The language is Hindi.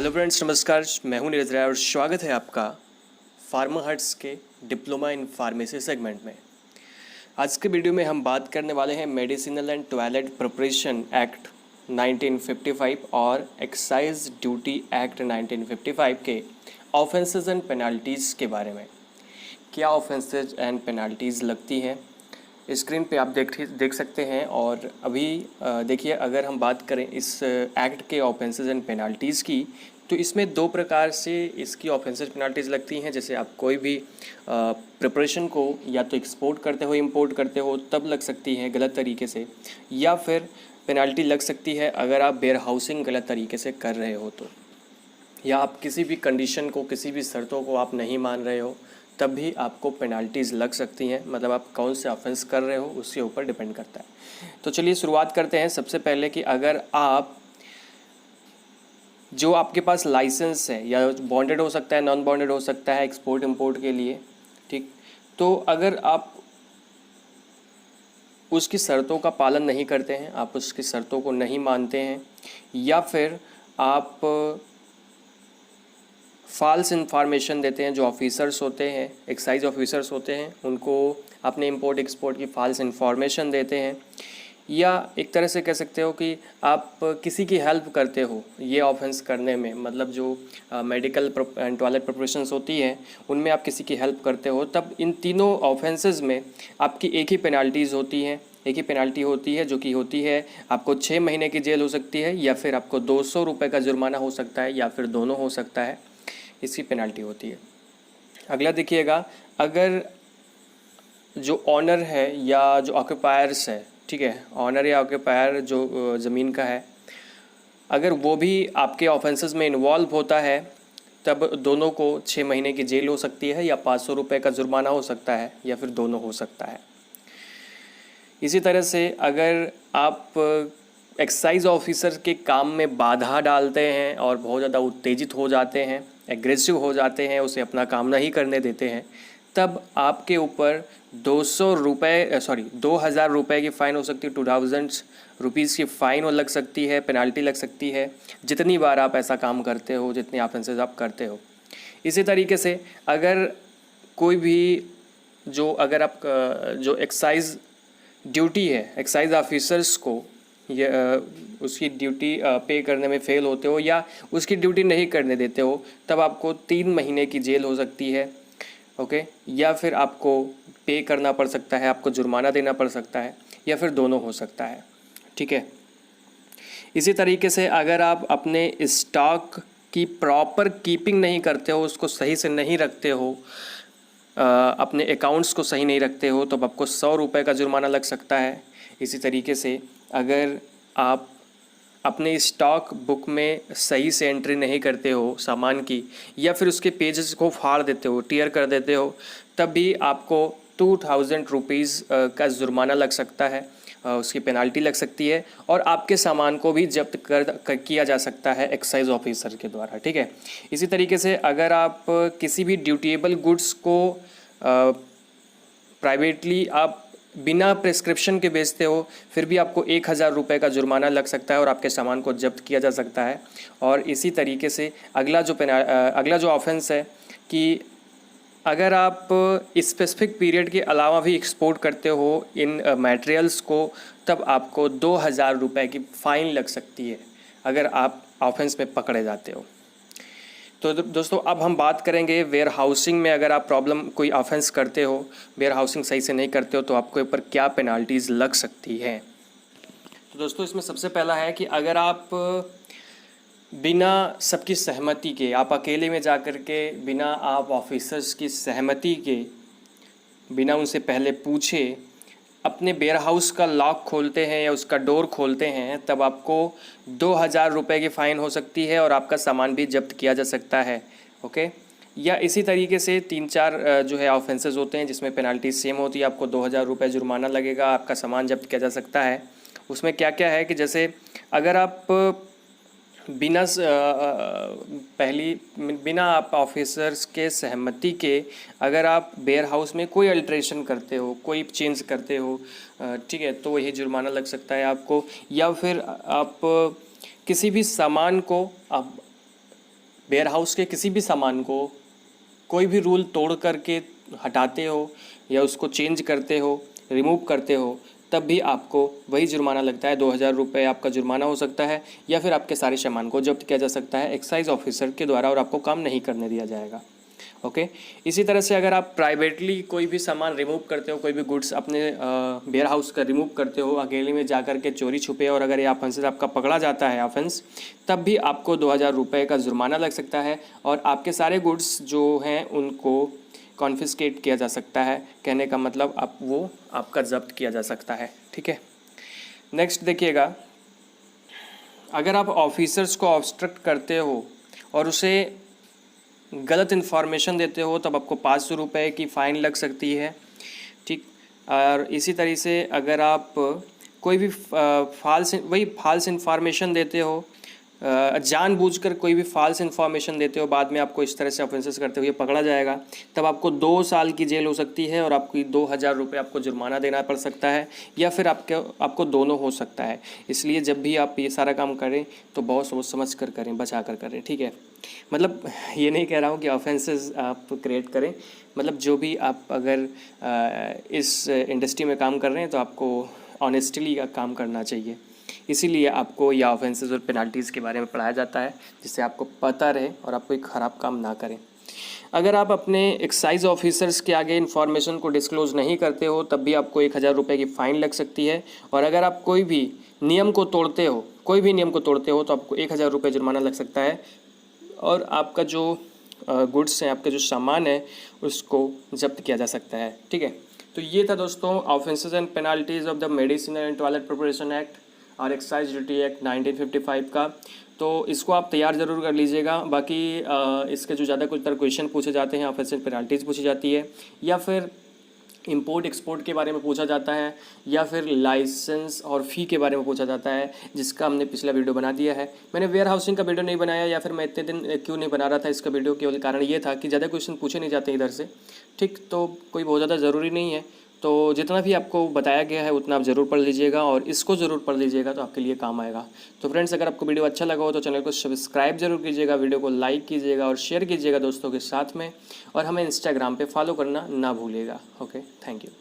हेलो फ्रेंड्स, नमस्कार। मैं हूं नीरज राय और स्वागत है आपका फार्मा हट्स के डिप्लोमा इन फार्मेसी सेगमेंट में। आज के वीडियो में हम बात करने वाले हैं medicinal and toilet preparation act 1955 और एक्साइज ड्यूटी एक्ट 1955 के ऑफेंसेस एंड पेनल्टीज़ के बारे में। क्या ऑफेंसेस एंड पेनल्टीज़ लगती हैं, स्क्रीन पे आप देख सकते हैं। और अभी देखिए, अगर हम बात करें इस एक्ट के ऑफेंसेस एंड पेनल्टीज़ की, तो इसमें दो प्रकार से इसकी ऑफेंसेस पेनल्टीज़ लगती हैं। जैसे आप कोई भी प्रिपरेशन को या तो एक्सपोर्ट करते हो, इंपोर्ट करते हो, तब लग सकती है गलत तरीके से, या फिर पेनल्टी लग सकती है अगर आप वेयर हाउसिंग गलत तरीके से कर रहे हो तो, या आप किसी भी कंडीशन को, किसी भी शर्तों को आप नहीं मान रहे हो, तब भी आपको पेनल्टीज़ लग सकती हैं। मतलब आप कौन से ऑफेंस कर रहे हो उसके ऊपर डिपेंड करता है। तो चलिए शुरुआत करते हैं। सबसे पहले कि अगर आप, जो आपके पास लाइसेंस है, या बॉन्डेड हो सकता है, नॉन बॉन्डेड हो सकता है, एक्सपोर्ट इंपोर्ट के लिए, ठीक, तो अगर आप उसकी शर्तों का पालन नहीं करते हैं, आप उसकी शर्तों को नहीं मानते हैं, या फिर आप फॉल्स इंफॉर्मेशन देते हैं, जो ऑफिसर्स होते हैं, एक्साइज ऑफिसर्स होते हैं, उनको अपने इंपोर्ट एक्सपोर्ट की फॉल्स इंफॉर्मेशन देते हैं, या एक तरह से कह सकते हो कि आप किसी की हेल्प करते हो ये ऑफेंस करने में। मतलब जो मेडिकल एंड टॉयलेट प्रिपरेशंस होती हैं, उनमें आप किसी की हेल्प करते हो, तब इन तीनों ऑफेंसेस में आपकी एक ही पेनल्टीज़ होती हैं। एक ही पेनल्टी होती है, जो कि होती है आपको 6 महीने की जेल हो सकती है, या फिर आपको 200 रुपये का जुर्माना हो सकता है, या फिर दोनों हो सकता है। इसकी पेनल्टी होती है। अगला देखिएगा, अगर जो ऑनर है या जो ऑक्यूपायर्स है, ठीक है, ऑनर या ऑक्यूपायर जो ज़मीन का है, अगर वो भी आपके ऑफेंसेस में इन्वॉल्व होता है, तब दोनों को 6 महीने की जेल हो सकती है, या 500 रुपये का जुर्माना हो सकता है, या फिर दोनों हो सकता है। इसी तरह से अगर आप एक्साइज ऑफिसर के काम में बाधा डालते हैं और बहुत ज़्यादा उत्तेजित हो जाते हैं, एग्रेसिव हो जाते हैं, उसे अपना काम नहीं करने देते हैं, तब आपके ऊपर 2,000 रुपये की फ़ाइन हो सकती है, 2000 रुपीज़ की फ़ाइन लग सकती है, पेनल्टी लग सकती है, जितनी बार आप ऐसा काम करते हो, जितनी ऑफेंसेस आप करते हो। इसी तरीके से अगर कोई भी अगर आप जो एक्साइज ड्यूटी है, एक्साइज ऑफिसर्स को ये उसकी ड्यूटी पे करने में फ़ेल होते हो, या उसकी ड्यूटी नहीं करने देते हो, तब आपको 3 महीने की जेल हो सकती है, ओके, या फिर आपको पे करना पड़ सकता है, आपको जुर्माना देना पड़ सकता है, या फिर दोनों हो सकता है, ठीक है। इसी तरीके से अगर आप अपने स्टॉक की प्रॉपर कीपिंग नहीं करते हो, उसको सही से नहीं रखते हो, अपने अकाउंट्स को सही नहीं रखते हो, तो आपको 100 रुपये का जुर्माना लग सकता है। इसी तरीके से अगर आप अपने स्टॉक बुक में सही से एंट्री नहीं करते हो सामान की, या फिर उसके पेजेस को फाड़ देते हो, टीयर कर देते हो, तब भी आपको 2000 रुपीज़ का जुर्माना लग सकता है, उसकी पेनाल्टी लग सकती है, और आपके सामान को भी जब्त किया जा सकता है एक्साइज ऑफिसर के द्वारा, ठीक है। इसी तरीके से अगर आप किसी भी ड्यूटेबल गुड्स को प्राइवेटली आप बिना प्रिस्क्रिप्शन के बेचते हो, फिर भी आपको 1000 रुपये का जुर्माना लग सकता है और आपके सामान को जब्त किया जा सकता है। और इसी तरीके से अगला जो ऑफेंस है कि अगर आप स्पेसिफिक पीरियड के अलावा भी एक्सपोर्ट करते हो इन मटेरियल्स को, तब आपको 2000 रुपये की फ़ाइन लग सकती है अगर आप ऑफेंस में पकड़े जाते हो। तो दोस्तों, अब हम बात करेंगे वेयर हाउसिंग में। अगर आप कोई ऑफेंस करते हो, वेयर हाउसिंग सही से नहीं करते हो, तो आपके ऊपर क्या पेनाल्टीज़ लग सकती हैं। तो दोस्तों, इसमें सबसे पहला है कि अगर आप बिना सबकी सहमति के, आप अकेले में जा कर के, बिना आप ऑफिसर्स की सहमति के, बिना उनसे पहले पूछे अपने वेयर हाउस का लॉक खोलते हैं या उसका डोर खोलते हैं, तब आपको 2000 रुपये की फ़ाइन हो सकती है और आपका सामान भी जब्त किया जा सकता है, ओके। या इसी तरीके से 3-4 जो है ऑफेंसेस होते हैं जिसमें पेनल्टी सेम होती है। आपको 2000 रुपये जुर्माना लगेगा, आपका सामान जब्त किया जा सकता है। उसमें क्या क्या है कि जैसे अगर आप बिना आप ऑफिसर्स के सहमति के अगर आप वेयर हाउस में कोई अल्ट्रेशन करते हो, कोई चेंज करते हो, ठीक है, तो वही जुर्माना लग सकता है आपको। या फिर आप किसी भी सामान को आप वेयर हाउस के किसी भी सामान को कोई भी रूल तोड़ करके हटाते हो या उसको चेंज करते हो, रिमूव करते हो, तब भी आपको वही जुर्माना लगता है। 2,000 रुपये आपका जुर्माना हो सकता है, या फिर आपके सारे सामान को जब्त किया जा सकता है एक्साइज ऑफिसर के द्वारा और आपको काम नहीं करने दिया जाएगा। ओके। इसी तरह से अगर आप प्राइवेटली कोई भी सामान रिमूव करते हो, कोई भी गुड्स अपने वेयर हाउस का रिमूव करते हो अकेले में जा कर के चोरी छुपे, और अगर ये ऑफेंस आपका पकड़ा जाता है ऑफेंस, तब भी आपको 2,000 रुपये का जुर्माना लग सकता है और आपके सारे गुड्स जो हैं उनको कॉन्फिस्केट किया जा सकता है। कहने का मतलब वो आपका जब्त किया जा सकता है। ठीक है। नेक्स्ट देखिएगा, अगर आप ऑफिसर्स को ऑब्स्ट्रक्ट करते हो और उसे गलत इन्फॉर्मेशन देते हो, तब आपको 500 रुपये की फ़ाइन लग सकती है। ठीक। और इसी तरह से अगर आप कोई भी फाल्स इन्फॉर्मेशन देते हो, जानबूझकर कोई भी फाल्स इन्फॉर्मेशन देते हो, बाद में आपको इस तरह से ऑफेंसेस करते हुए पकड़ा जाएगा, तब आपको 2 साल की जेल हो सकती है और आपकी 2,000 रुपये आपको जुर्माना देना पड़ सकता है, या फिर आपको दोनों हो सकता है। इसलिए जब भी आप ये सारा काम करें तो बहुत सोच समझ कर करें, बचा कर करें। ठीक है। मतलब ये नहीं कह रहा हूँ कि ऑफेंसेस आप क्रिएट करें, मतलब जो भी आप अगर इस इंडस्ट्री में काम कर रहे हैं तो आपको ऑनेस्टली का काम करना चाहिए। इसीलिए आपको या ऑफेंसेस और पेनल्टीज़ के बारे में पढ़ाया जाता है, जिससे आपको पता रहे और आप कोई ख़राब काम ना करें। अगर आप अपने एक्साइज ऑफिसर्स के आगे इन्फॉर्मेशन को डिस्क्लोज़ नहीं करते हो, तब भी आपको 1,000 रुपये की फ़ाइन लग सकती है। और अगर आप कोई भी नियम को तोड़ते हो तो आपको 1,000 रुपये जुर्माना लग सकता है और आपका जो गुड्स हैं, आपका जो सामान है, उसको जब्त किया जा सकता है। ठीक है। तो ये था दोस्तों offences and penalties of the medicinal and toilet preparation act और एक्साइज ड्यूटी एक्ट 1955 का। तो इसको आप तैयार ज़रूर कर लीजिएगा। बाकी इसके जो ज़्यादा कुछ क्वेश्चन पूछे जाते हैं, ऑफेंस एंड पेनल्टीज़ पूछी जाती है, या फिर इंपोर्ट एक्सपोर्ट के बारे में पूछा जाता है, या फिर लाइसेंस और फ़ी के बारे में पूछा जाता है, जिसका हमने पिछला वीडियो बना दिया है। मैंने वेयर हाउसिंग का वीडियो नहीं बनाया, या फिर मैं इतने दिन क्यों नहीं बना रहा था इसका वीडियो, केवल कारण ये था कि ज़्यादा क्वेश्चन पूछे नहीं जाते इधर से। ठीक। तो कोई बहुत ज़्यादा ज़रूरी नहीं है, तो जितना भी आपको बताया गया है उतना आप ज़रूर पढ़ लीजिएगा और इसको ज़रूर पढ़ लीजिएगा, तो आपके लिए काम आएगा। तो फ्रेंड्स, अगर आपको वीडियो अच्छा लगा हो तो चैनल को सब्सक्राइब जरूर कीजिएगा, वीडियो को लाइक कीजिएगा और शेयर कीजिएगा दोस्तों के साथ में, और हमें इंस्टाग्राम पे फॉलो करना ना भूलिएगा। Okay, thank you.